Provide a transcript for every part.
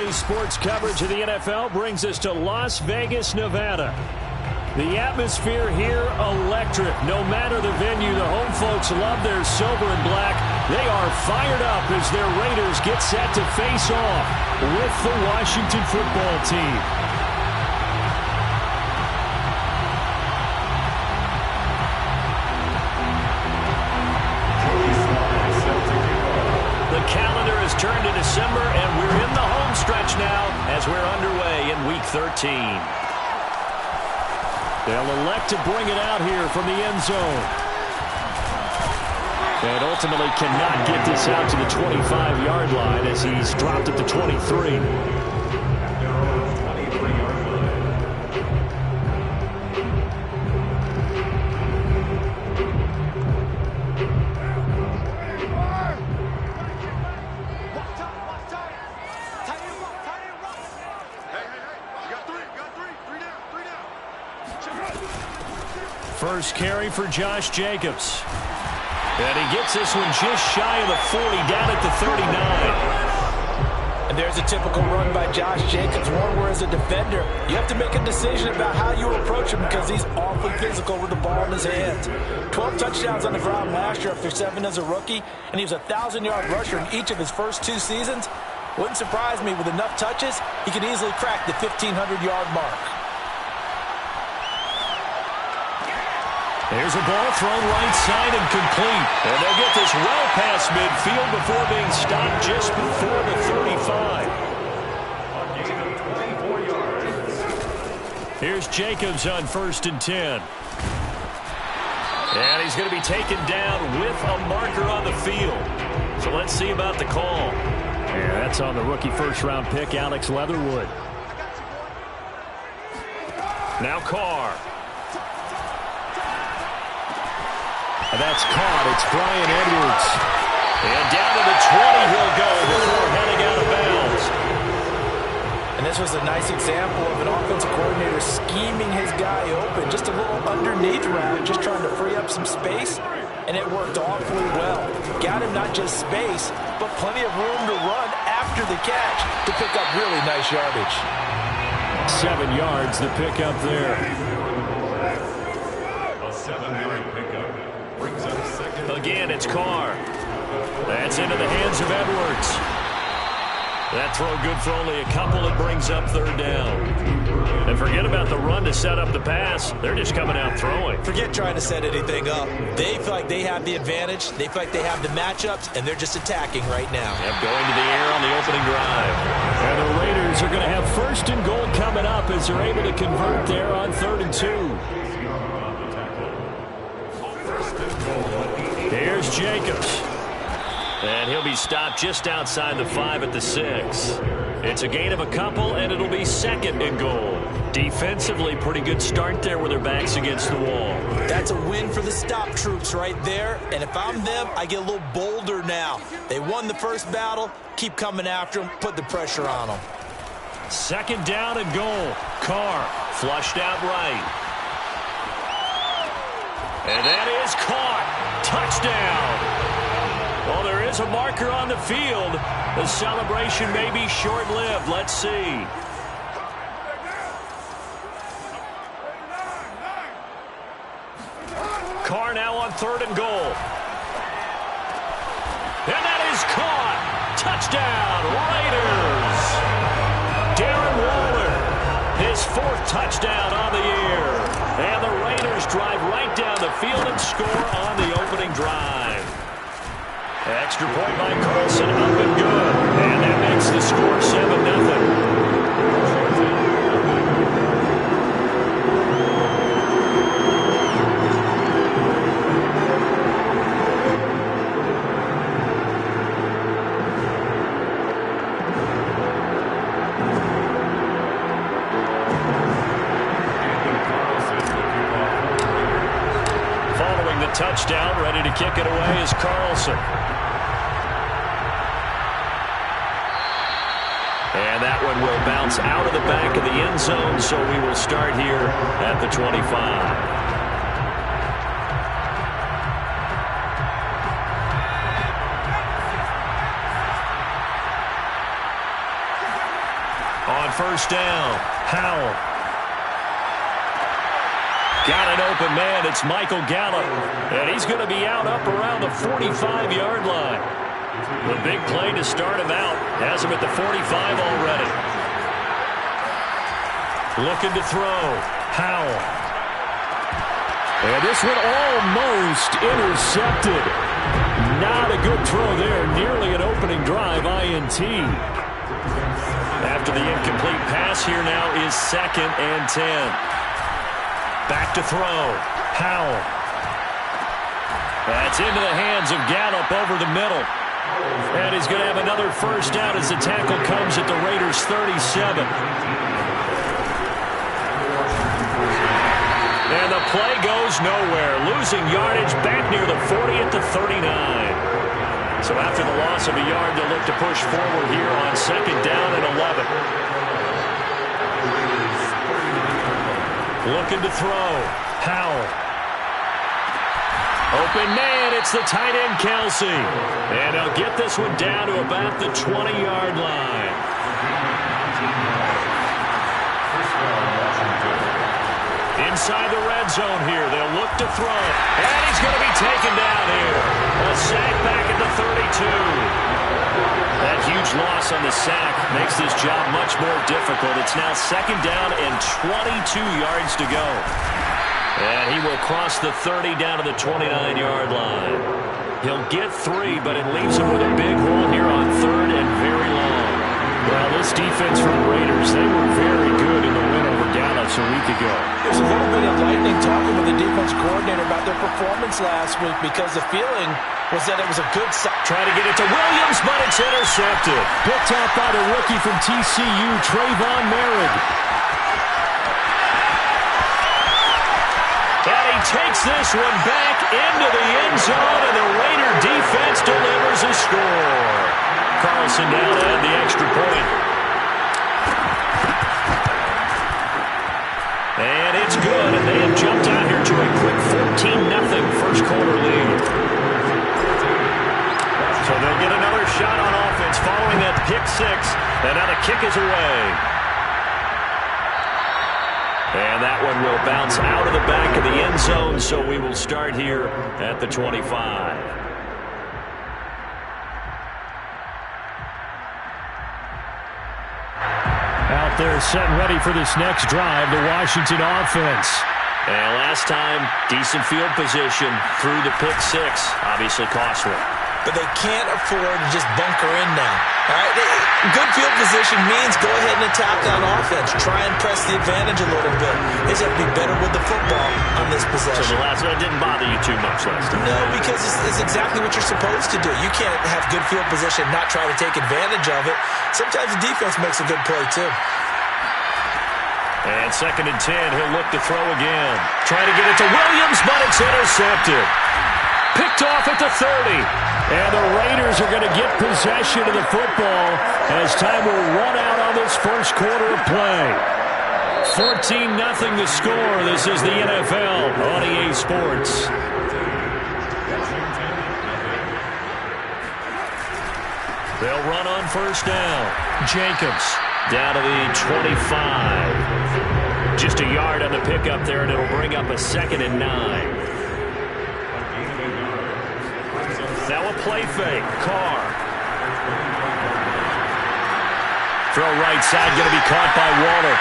Daily sports coverage of the NFL brings us to Las Vegas, Nevada. The atmosphere here, electric. No matter the venue, the home folks love their silver and black. They are fired up as their Raiders get set to face off with the Washington football team. The calendar has turned to December, and we're in the home stretch now as we're underway in Week 13. They'll elect to bring it out here from the end zone. And ultimately cannot get this out to the 25-yard line as he's dropped at the 23. First carry for Josh Jacobs. And he gets this one just shy of the 40, down at the 39. And there's a typical run by Josh Jacobs, one where as a defender, you have to make a decision about how you approach him because he's awfully physical with the ball in his hands. 12 touchdowns on the ground last year after 7 as a rookie, and he was a 1,000-yard rusher in each of his first 2 seasons. Wouldn't surprise me with enough touches, he could easily crack the 1,500-yard mark. There's a ball thrown right side and complete. And they'll get this well past midfield before being stopped just before the 35. Here's Jacobs on 1st and 10. And he's going to be taken down with a marker on the field. So let's see about the call. Yeah, that's on the rookie first-round pick, Alex Leatherwood. Now Carr. That's caught. It's Brian Edwards. And down to the 20 he'll go before heading out of bounds. And this was a nice example of an offensive coordinator scheming his guy open. Just a little underneath route, just trying to free up some space. And it worked awfully well. Got him not just space, but plenty of room to run after the catch to pick up really nice yardage. 7 yards, the pickup there. A 7-yard pickup. Again, it's Carr. That's into the hands of Edwards. That throw good for only a couple. It brings up 3rd down. And forget about the run to set up the pass. They're just coming out throwing. Forget trying to set anything up. They feel like they have the advantage. They feel like they have the matchups, and they're just attacking right now. Yep, going to the air on the opening drive. And the Raiders are going to have 1st and goal coming up as they're able to convert there on 3rd and 2. Here's Jacobs. And he'll be stopped just outside the 5 at the 6. It's a gain of a couple, and it'll be 2nd and goal. Defensively, pretty good start there with their backs against the wall. That's a win for the stop troops right there. And if I'm them, I get a little bolder now. They won the first battle. Keep coming after them. Put the pressure on them. 2nd down and goal. Carr flushed out right. And that is caught. Touchdown. Well, there is a marker on the field. The celebration may be short-lived. Let's see. Carr now on 3rd and goal. And that is caught. Touchdown, Raiders. Darren Waller, his 4th touchdown on the year. And the Raiders drive right down the field and score on the opening drive. Extra point by Carlson, up and good. And that makes the score 7-0. Following the touchdown, ready to kick it away is Carlson. And that one will bounce out of the back of the end zone, so we will start here at the 25. first down. Howell. Got an open man. It's Michael Gallup. And he's going to be out up around the 45-yard line. The big play to start him out. Has him at the 45 already. Looking to throw. Howell. And this one almost intercepted. Not a good throw there. Nearly an opening drive, INT. After the incomplete pass, here now is 2nd and 10. Back to throw. Howell. That's into the hands of Gallup over the middle. And he's going to have another first down as the tackle comes at the Raiders' 37. And the play goes nowhere. Losing yardage back near the 40 at the 39. So after the loss of a yard, they'll look to push forward here on 2nd down and 11. Looking to throw. Howell. Open man, it's the tight end, Kelsey. And he'll get this one down to about the 20-yard line. Inside the red zone here, they'll look to throw. And he's going to be taken down here. A sack back at the 32. That huge loss on the sack makes this job much more difficult. It's now 2nd down and 22 yards to go. And he will cross the 30 down to the 29-yard line. He'll get 3, but it leaves him with a big hole here on 3rd and very long. Well, this defense for the Raiders, they were very good in the win over Dallas a week ago. There's a little bit of lightning talking with the defense coordinator about their performance last week because the feeling was that it was a good try to get it to Williams, but it's intercepted. Picked off by the rookie from TCU, Trayvon Merrick. And he takes this one back into the end zone, and the Raider defense delivers a score. Carlson now to add the extra point. And it's good, and they have jumped out here to a quick 14-0 first quarter lead. So they'll get another shot on offense following that pick 6, and now the kick is away. And that one will bounce out of the back of the end zone, so we will start here at the 25. Out there set and ready for this next drive, the Washington offense. And last time, decent field position through the pick 6, obviously costly. But they can't afford to just bunker in now. All right? Good field position means go ahead and attack on offense. Try and press the advantage a little bit. They just have to be better with the football on this possession. So the last one didn't bother you too much last time? No, because it's exactly what you're supposed to do. You can't have good field position and not try to take advantage of it. Sometimes the defense makes a good play, too. And 2nd and 10, he'll look to throw again. Trying to get it to Williams, but it's intercepted. Picked off at the 30. And the Raiders are going to get possession of the football as time will run out on this first quarter of play. 14-0 the score. This is the NFL on EA Sports. They'll run on first down. Jacobs down to the 25. Just a yard on the pickup there, and it'll bring up a 2nd and 9. Now a play fake. Carr. Throw right side, going to be caught by Waller.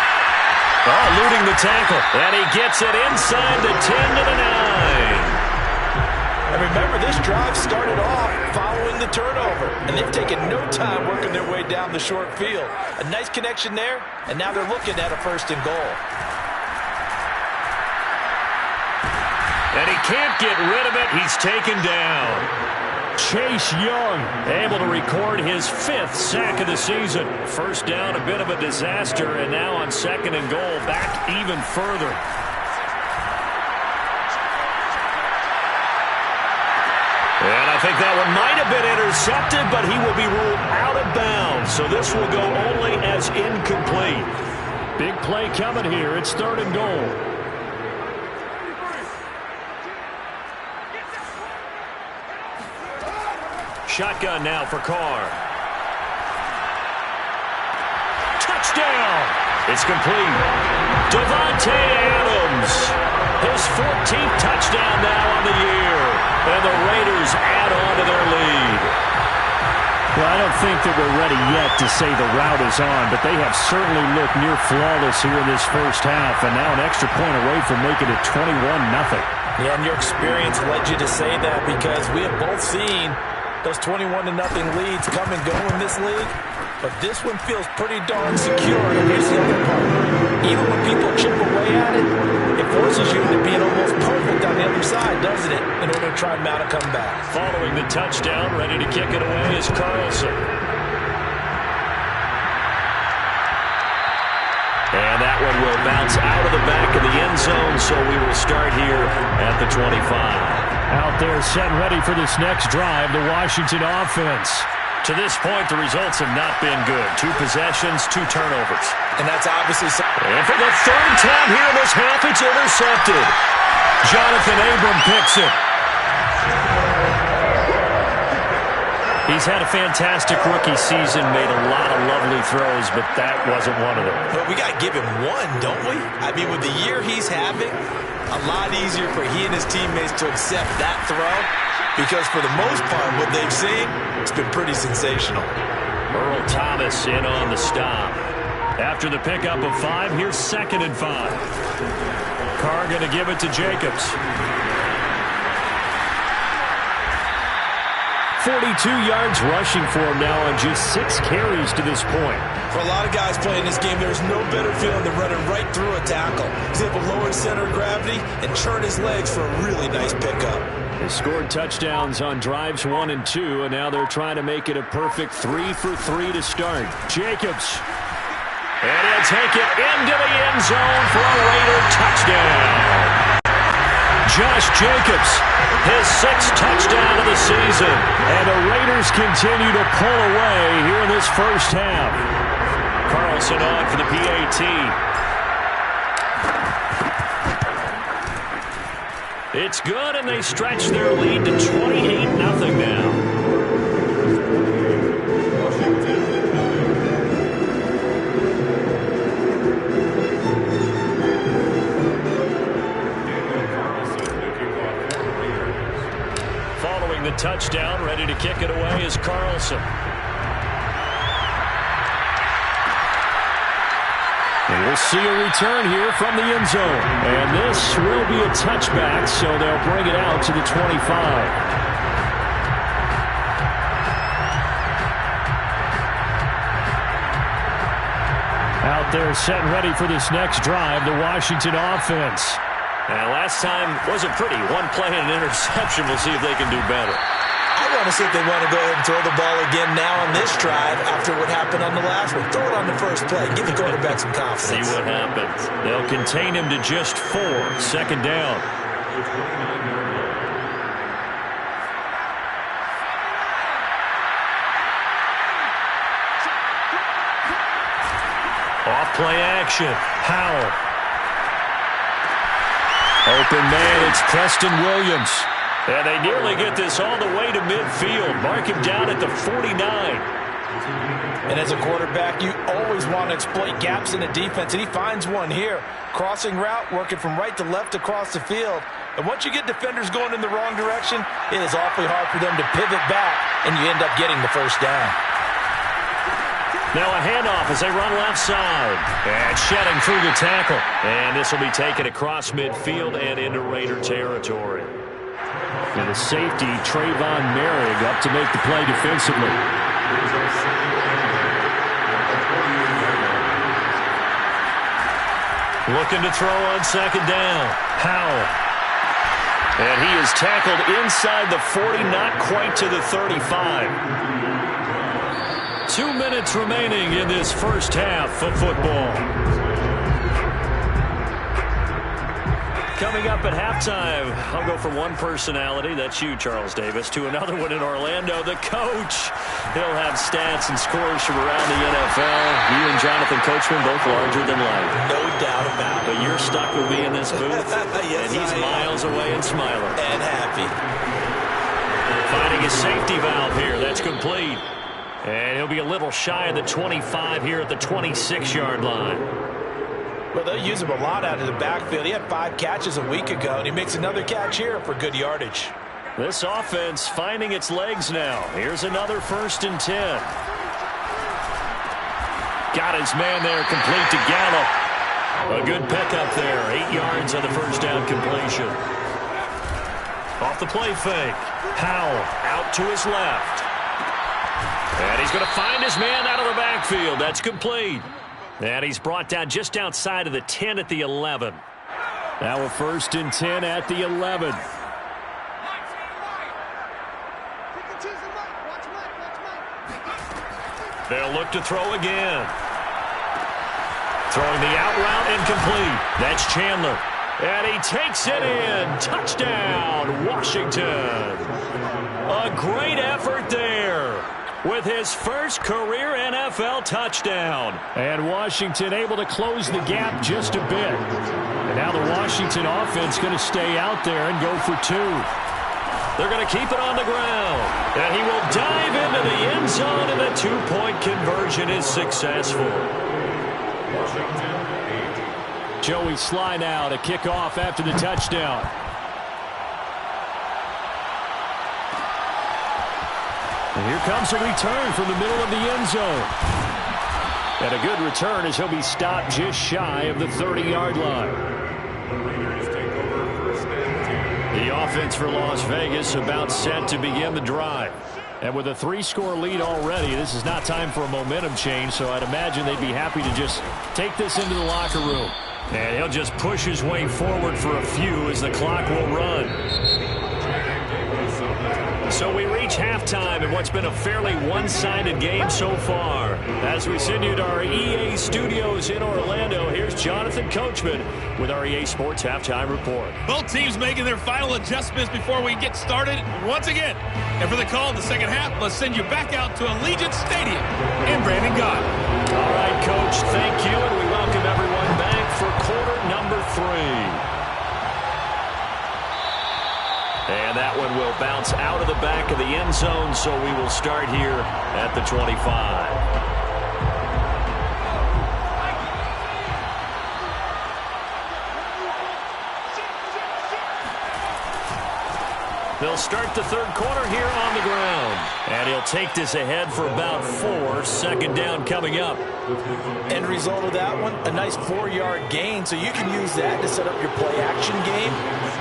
Oh, eluding the tackle. And he gets it inside the 10 to the 9. And remember, this drive started off following the turnover. And they've taken no time working their way down the short field. A nice connection there, and now they're looking at a 1st and goal. And he can't get rid of it. He's taken down. Chase Young able to record his 5th sack of the season. First down, a bit of a disaster, and now on 2nd and goal, back even further. And I think that one might have been intercepted, but he will be ruled out of bounds. So this will go only as incomplete. Big play coming here. It's 3rd and goal. Shotgun now for Carr. touchdown. It's complete. Davante Adams, his 14th touchdown now on the year. And the Raiders add on to their lead. Well, I don't think that we're ready yet to say the route is on, but they have certainly looked near flawless here in this first half, and now an extra point away from making it 21-0. Yeah, and your experience led you to say that because we have both seen those 21-0 leads come and go in this league. But this one feels pretty darn secure. And here's the other part. Even when people chip away at it, it forces you into being almost perfect on the other side, doesn't it, in order to try and mount a comeback. Following the touchdown, ready to kick it away is Carlson. And that one will bounce out of the back of the end zone, so we will start here at the 25. Out there set and ready for this next drive, the Washington offense. To this point, the results have not been good. 2 possessions, 2 turnovers. And that's obviously... And for the third time here in this half, it's intercepted. Jonathan Abram picks it. He's had a fantastic rookie season, made a lot of lovely throws, but that wasn't one of them. But we got to give him one, don't we? I mean, with the year he's having, a lot easier for he and his teammates to accept that throw. Because for the most part, what they've seen, it's been pretty sensational. Earl Thomas in on the stop. After the pickup of 5, here's 2nd and 5. Carr going to give it to Jacobs. 42 yards rushing for him now on just 6 carries to this point. For a lot of guys playing this game, there's no better feeling than running right through a tackle. He's able to lower center of gravity and churn his legs for a really nice pickup. They scored touchdowns on drives 1 and 2, and now they're trying to make it a perfect 3 for 3 to start. Jacobs. And he'll take it into the end zone for a Raider touchdown. Josh Jacobs, his 6th touchdown of the season. And the Raiders continue to pull away here in this first half. Carlson on for the PAT. It's good, and they stretch their lead to 28-0 now. Following the touchdown, ready to kick it away is Carlson. And we'll see a return here from the end zone. And this will be a touchback, so they'll bring it out to the 25. Out there set and ready for this next drive, the Washington offense. Now, last time wasn't pretty. 1 play and an interception. We'll see if they can do better. I want to see if they want to go ahead and throw the ball again now on this drive after what happened on the last one. Throw it on the first play. Give the quarterback some confidence. See what happens. They'll contain him to just 4. 2nd down. Off play action. Howell. Open man, it's Preston Williams. And they nearly get this all the way to midfield. Mark him down at the 49. And as a quarterback, you always want to exploit gaps in the defense, and he finds one here. Crossing route, working from right to left across the field. And once you get defenders going in the wrong direction, it is awfully hard for them to pivot back, and you end up getting the first down. Now a handoff as they run left side. And shedding through the tackle. And this will be taken across midfield and into Raider territory. And the safety, Trayvon Merrick, up to make the play defensively. Looking to throw on 2nd down. Howell. And he is tackled inside the 40, not quite to the 35. 2 minutes remaining in this first half of football. Coming up at halftime, I'll go from one personality, that's you, Charles Davis, to another one in Orlando, the coach. He'll have stats and scores from around the NFL. You and Jonathan Coachman both larger than life. No doubt about it. But you're stuck with me in this booth, yes, and he's miles away and smiling. And happy. Finding a safety valve here, that's complete. And he'll be a little shy of the 25 here at the 26-yard line. Well, they'll use him a lot out of the backfield. He had 5 catches a week ago, and he makes another catch here for good yardage. This offense finding its legs now. Here's another 1st and 10. Got his man there, complete to Gallup. A good pickup there. 8 yards on the first down completion. Off the play fake. Powell out to his left. And he's going to find his man out of the backfield. That's complete. And he's brought down just outside of the 10 at the 11. Now a 1st and 10 at the 11. They'll look to throw again. Throwing the out route incomplete. That's Chandler. And he takes it in. Touchdown, Washington. A great effort there with his first career NFL touchdown. And Washington able to close the gap just a bit. And now the Washington offense going to stay out there and go for 2. They're going to keep it on the ground. And he will dive into the end zone, and the 2-point conversion is successful. Joey Sly now to kick off after the touchdown. And here comes a return from the middle of the end zone. And a good return as he'll be stopped just shy of the 30-yard line. The offense for Las Vegas about set to begin the drive. And with a 3-score lead already, this is not time for a momentum change, so I'd imagine they'd be happy to just take this into the locker room. And he'll just push his way forward for a few as the clock will run. So we reach halftime in what's been a fairly one-sided game so far. As we send you to our EA studios in Orlando, here's Jonathan Coachman with our EA Sports Halftime Report. Both teams making their final adjustments before we get started once again. And for the call in the second half, let's send you back out to Allegiant Stadium in Brandon Gott. All right, Coach, thank you, and we welcome everyone back for quarter number 3. And that one will bounce out of the back of the end zone, so we will start here at the 25. They'll start the third quarter here on the ground. And he'll take this ahead for about 4. Second down coming up. End result of that one, a nice 4-yard gain, so you can use that to set up your play-action game,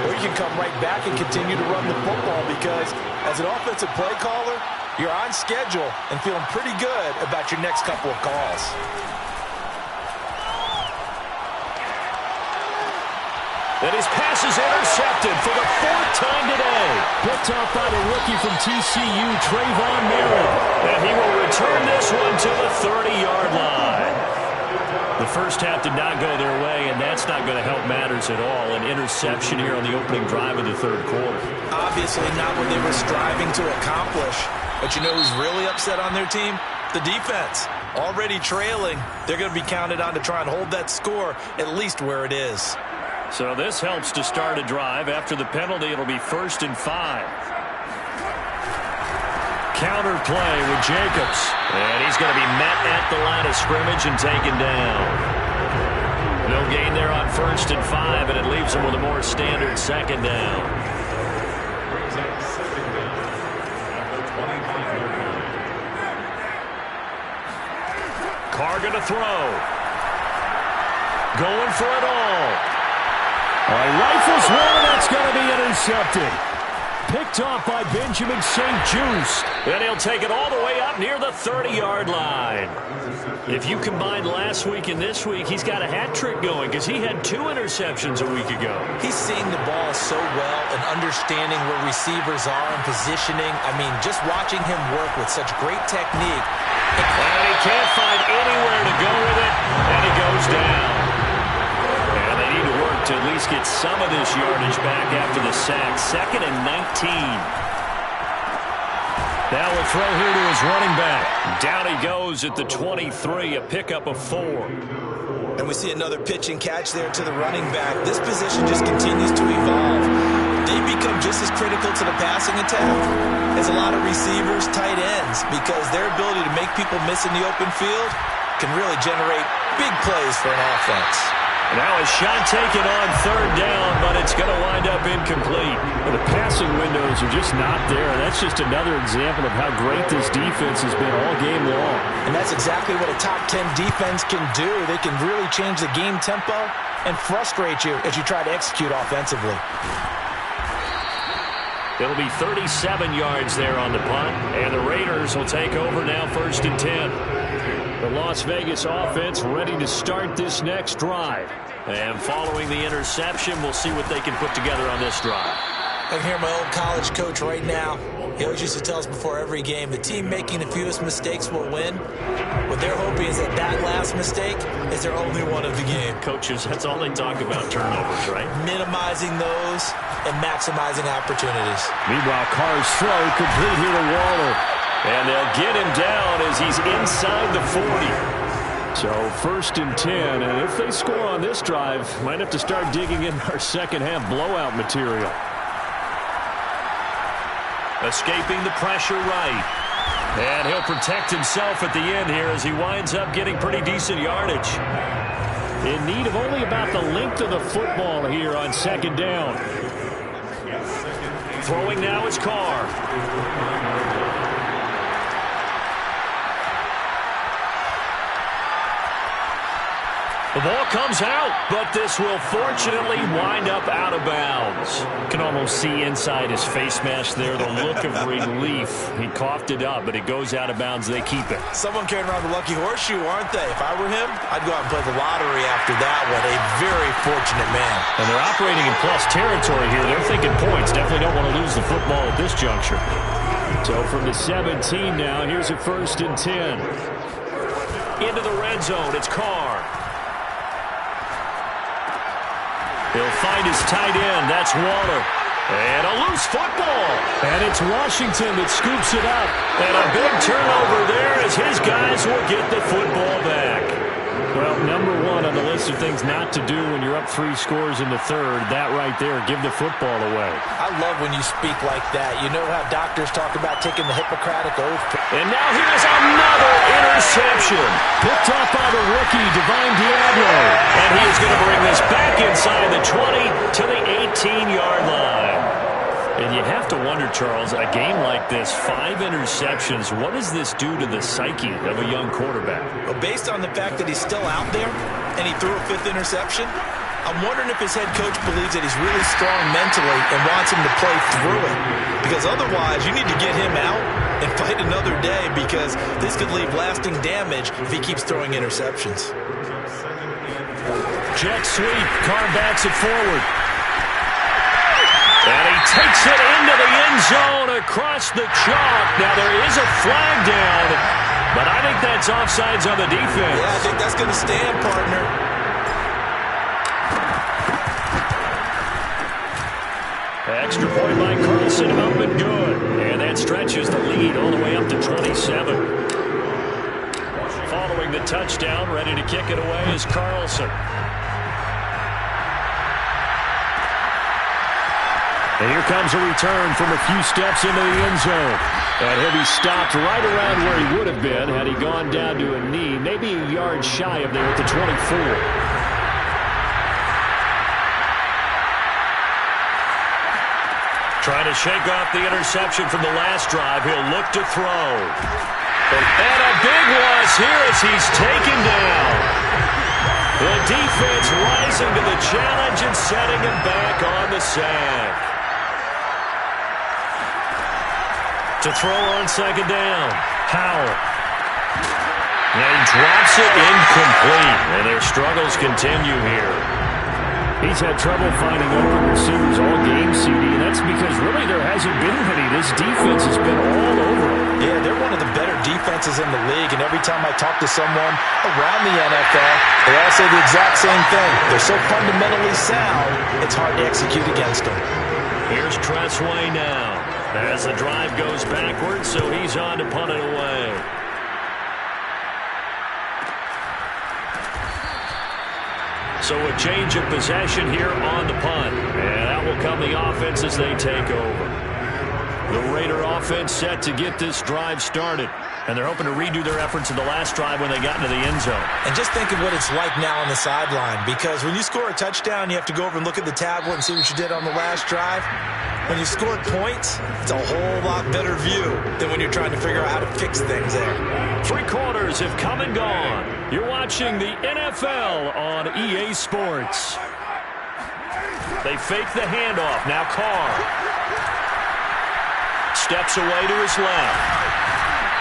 or you can come right back and continue to run the football because as an offensive play caller, you're on schedule and feeling pretty good about your next couple of calls. And his pass is intercepted for the 4th time today. Picked off by the rookie from TCU, Trayvon Merritt. And he will return this one to the 30-yard line. The first half did not go their way, and that's not going to help matters at all. An interception here on the opening drive of the third quarter. Obviously not what they were striving to accomplish. But you know who's really upset on their team? The defense. Already trailing. They're going to be counted on to try and hold that score at least where it is. So this helps to start a drive. After the penalty, it'll be 1st and 5. Counter play with Jacobs. And he's going to be met at the line of scrimmage and taken down. No gain there on 1st and 5, and it leaves him with a more standard second down. Carr going to throw. Going for it all. Rifles one, that's going to be intercepted. Picked off by Benjamin St. Juste. And he'll take it all the way up near the 30-yard line. If you combine last week and this week, he's got a hat trick going because he had 2 interceptions a week ago. He's seeing the ball so well and understanding where receivers are and positioning. I mean, just watching him work with such great technique. And he can't find anywhere to go with it, and he goes down. And they need to work to at least get some of this yardage back after the sack. 2nd and 19. Now a throw here to his running back. Down he goes at the 23, a pickup of 4. And we see another pitch and catch there to the running back. This position just continues to evolve. they become just as critical to the passing attack as a lot of receivers, tight ends, because their ability to make people miss in the open field can really generate big plays for an offense. Now a shot taken on third down, but it's going to wind up incomplete. Well, the passing windows are just not there. That's just another example of how great this defense has been all game long. And that's exactly what a top 10 defense can do. They can really change the game tempo and frustrate you as you try to execute offensively. It'll be 37 yards there on the punt, and the Raiders will take over now 1st and 10. The Las Vegas offense ready to start this next drive. And following the interception, we'll see what they can put together on this drive. I can hear my old college coach right now. He always used to tell us before every game, the team making the fewest mistakes will win. What they're hoping is that that last mistake is their only one of the game. Coaches, that's all they talk about, turnovers, right? Minimizing those and maximizing opportunities. Meanwhile, Carr's throw complete here to Waller. And they'll get him down as he's inside the 40. So 1st and 10, and if they score on this drive, might have to start digging in our second half blowout material. Escaping the pressure right. And he'll protect himself at the end here as he winds up getting pretty decent yardage. In need of only about the length of the football here on 2nd down. Throwing now is Carr. The ball comes out, but this will fortunately wind up out of bounds. You can almost see inside his face mask there the look of relief. He coughed it up, but it goes out of bounds. They keep it. Someone carrying around the lucky horseshoe, aren't they? If I were him, I'd go out and play the lottery after that one. A very fortunate man. And they're operating in plus territory here. They're thinking points. Definitely don't want to lose the football at this juncture. So from the 17 now, here's a 1st and 10. Into the red zone, it's Carr. He'll find his tight end. That's Waller. And a loose football. And it's Washington that scoops it up. And a big turnover there as his guys will get the football back. Well, number one on the list of things not to do when you're up 3 scores in the 3rd, that right there, give the football away. I love when you speak like that. You know how doctors talk about taking the Hippocratic Oath. And now here's another interception. Picked up by the rookie, Divine Diablo. And he is going to bring this back inside the 20 to the 18-yard line. And you have to wonder, Charles, a game like this, 5 interceptions, what does this do to the psyche of a young quarterback? Well, based on the fact that he's still out there and he threw a 5th interception, I'm wondering if his head coach believes that he's really strong mentally and wants him to play through it. Because otherwise, you need to get him out and fight another day, because this could leave lasting damage if he keeps throwing interceptions. Jet sweep. Carr backs it forward. And he takes it into the end zone across the chalk. Now there is a flag down, but I think that's offsides on the defense. Yeah, I think that's going to stand, partner. Extra point by Carlson up and good. And that stretches the lead all the way up to 27. Following the touchdown, ready to kick it away is Carlson. And here comes a return from a few steps into the end zone. And he'll be stopped right around where he would have been had he gone down to a knee, maybe a yard shy of there at the 24. Trying to shake off the interception from the last drive. He'll look to throw. And a big loss here as he's taken down. The defense rising to the challenge and setting him back on the sack. To throw on 2nd down. Howell. And he drops it incomplete. And their struggles continue here. He's had trouble finding open receivers all game, CD, and that's because really there hasn't been any. This defense has been all over him. Yeah, they're one of the better defenses in the league, and every time I talk to someone around the NFL, they all say the exact same thing. They're so fundamentally sound, it's hard to execute against them. Here's Tressway now as the drive goes backwards, so he's on to punt it away. So a change of possession here on the punt. And that will come the offense as they take over. The Raider offense set to get this drive started. And they're hoping to redo their efforts in the last drive when they got into the end zone. And just think of what it's like now on the sideline. Because when you score a touchdown, you have to go over and look at the tablet and see what you did on the last drive. When you scored points, it's a whole lot better view than when you're trying to figure out how to fix things there. 3 quarters have come and gone. You're watching the NFL on EA Sports. They fake the handoff. Now Carr steps away to his left.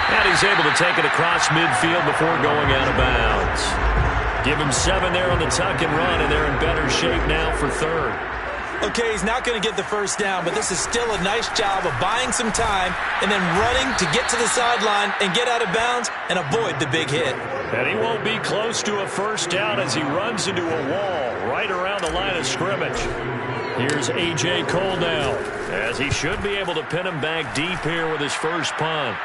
And he's able to take it across midfield before going out of bounds. Give him 7 there on the tuck and run, and they're in better shape now for third. Okay, he's not going to get the first down, but this is still a nice job of buying some time and then running to get to the sideline and get out of bounds and avoid the big hit. And he won't be close to a first down as he runs into a wall right around the line of scrimmage. Here's A.J. Cole now, as he should be able to pin him back deep here with his first punt.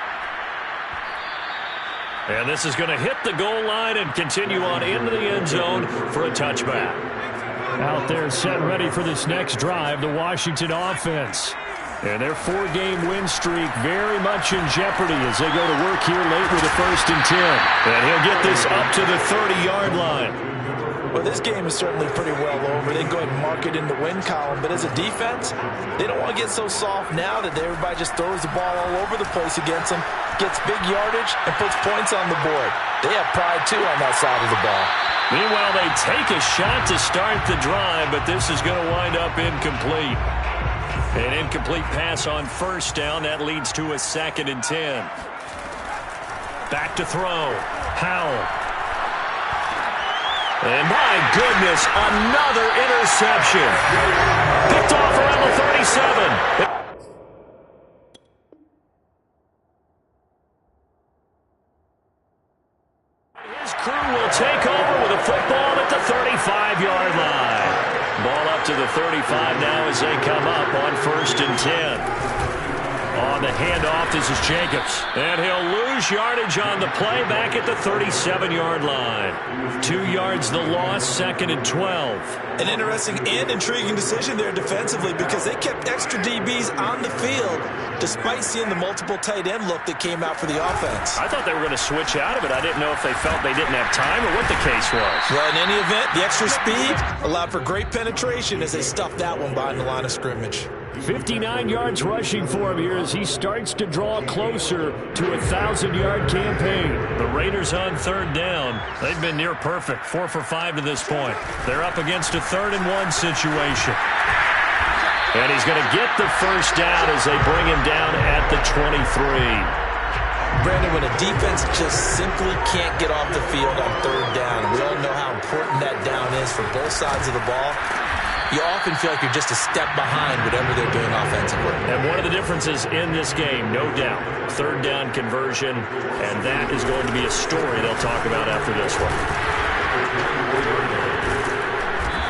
And this is going to hit the goal line and continue on into the end zone for a touchback. Out there set ready for this next drive, the Washington offense. And their 4-game win streak very much in jeopardy as they go to work here late with a 1st and 10. And he'll get this up to the 30-yard line. Well, this game is certainly pretty well over. They go ahead and mark it in the win column. But as a defense, they don't want to get so soft now that everybody just throws the ball all over the place against them, gets big yardage, and puts points on the board. They have pride, too, on that side of the ball. Meanwhile, they take a shot to start the drive, but this is going to wind up incomplete. An incomplete pass on first down. That leads to a 2nd and 10. Back to throw. Howell. And my goodness, another interception. Picked off around the 37. His crew will take over with a football at the 35-yard line. Ball up to the 35 now as they come up on 1st and 10. On the handoff, this is Jacobs. And he'll lose yardage on the play back at the 37-yard line. 2 yards the loss, 2nd and 12. An interesting and intriguing decision there defensively because they kept extra DBs on the field despite seeing the multiple tight end look that came out for the offense. I thought they were going to switch out of it. I didn't know if they felt they didn't have time or what the case was. Well, in any event, the extra speed allowed for great penetration as they stuffed that one behind the line of scrimmage. 59 yards rushing for him here as he starts to draw closer to a 1,000-yard campaign. The Raiders on 3rd down. They've been near perfect, 4 for 5 to this point. They're up against a 3rd and 1 situation. And he's going to get the first down as they bring him down at the 23. Brandon, when a defense just simply can't get off the field on 3rd down, we all know how important that down is for both sides of the ball. You often feel like you're just a step behind whatever they're doing offensively. And one of the differences in this game, no doubt, 3rd down conversion, and that is going to be a story they'll talk about after this one.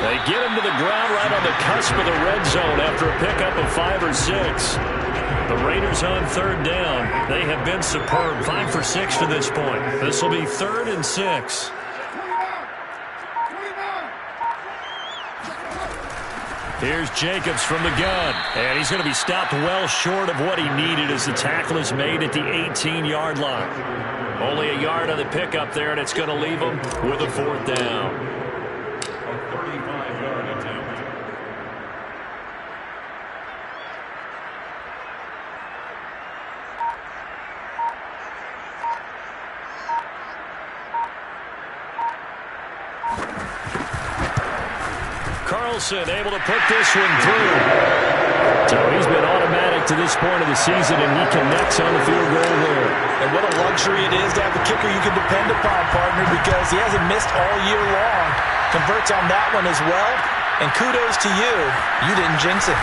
They get him to the ground right on the cusp of the red zone after a pickup of 5 or 6. The Raiders on 3rd down. They have been superb, 5 for 6 to this point. This will be 3rd and 6. Here's Jacobs from the gun, and he's going to be stopped well short of what he needed as the tackle is made at the 18-yard line. Only a yard on the pickup there, and it's going to leave him with a 4th down. A 35-yard attempt. Carlson able to put this one through. So he's been automatic to this point of the season, and he connects on the field goal there. And what a luxury it is to have a kicker you can depend upon, partner, because he hasn't missed all year long. Converts on that one as well. And kudos to you. You didn't jinx it.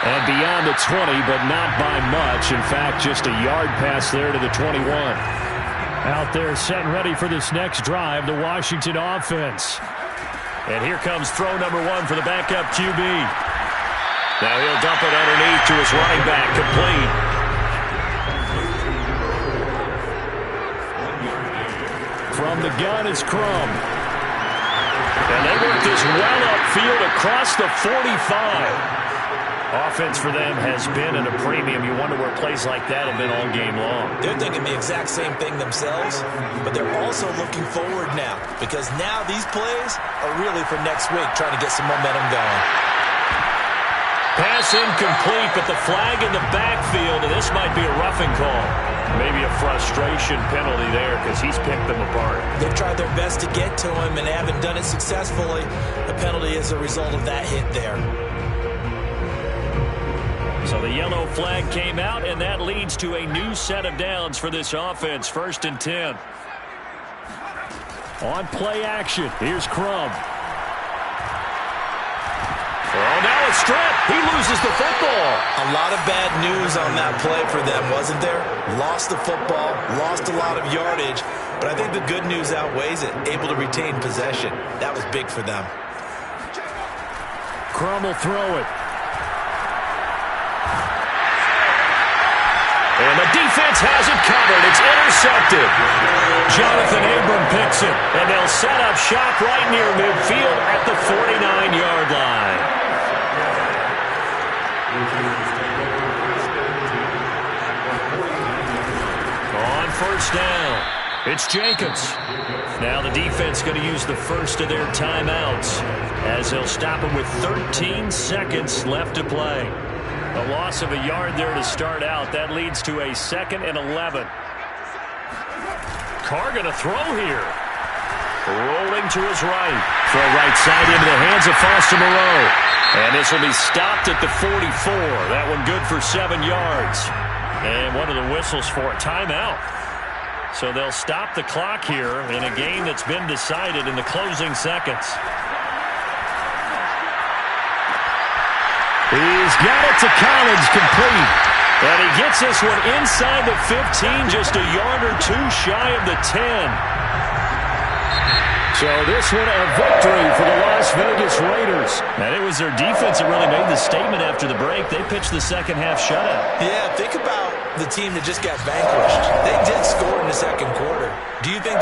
And beyond the 20, but not by much. In fact, just a yard pass there to the 21. Out there set and ready for this next drive, the Washington offense. And here comes throw number 1 for the backup QB. Now he'll dump it underneath to his running back, complete. From the gun is Crum. And they work this well upfield across the 45. Offense for them has been at a premium. You wonder where plays like that have been all game long. They're thinking the exact same thing themselves, but they're also looking forward now because now these plays are really for next week, trying to get some momentum going. Pass incomplete, but the flag in the backfield, and this might be a roughing call. Maybe a frustration penalty there because he's picked them apart. They've tried their best to get to him and haven't done it successfully. The penalty is a result of that hit there. So the yellow flag came out, and that leads to a new set of downs for this offense. 1st and 10. On play action, here's Crum. Oh, now a strip. He loses the football. A lot of bad news on that play for them, wasn't there? Lost the football, lost a lot of yardage, but I think the good news outweighs it. Able to retain possession. That was big for them. Crum will throw it. And the defense has it covered. It's intercepted. Jonathan Abram picks it, and they'll set up shop right near midfield at the 49-yard line. On 1st down, it's Jacobs. Now the defense going to use the first of their timeouts as they'll stop him with 13 seconds left to play. A loss of a yard there to start out. That leads to a 2nd and 11. Carr going to throw here. Rolling to his right. Throw right side into the hands of Foster Moreau. And this will be stopped at the 44. That one good for 7 yards. And one of the whistles for a timeout. So they'll stop the clock here in a game that's been decided in the closing seconds. He's got it to Collins, complete. And he gets this one inside the 15, just a yard or two shy of the 10. So this one a victory for the Las Vegas Raiders. And it was their defense that really made the statement after the break. They pitched the second half shutout. Yeah, think about the team that just got vanquished. They did score in the 2nd quarter. Do you think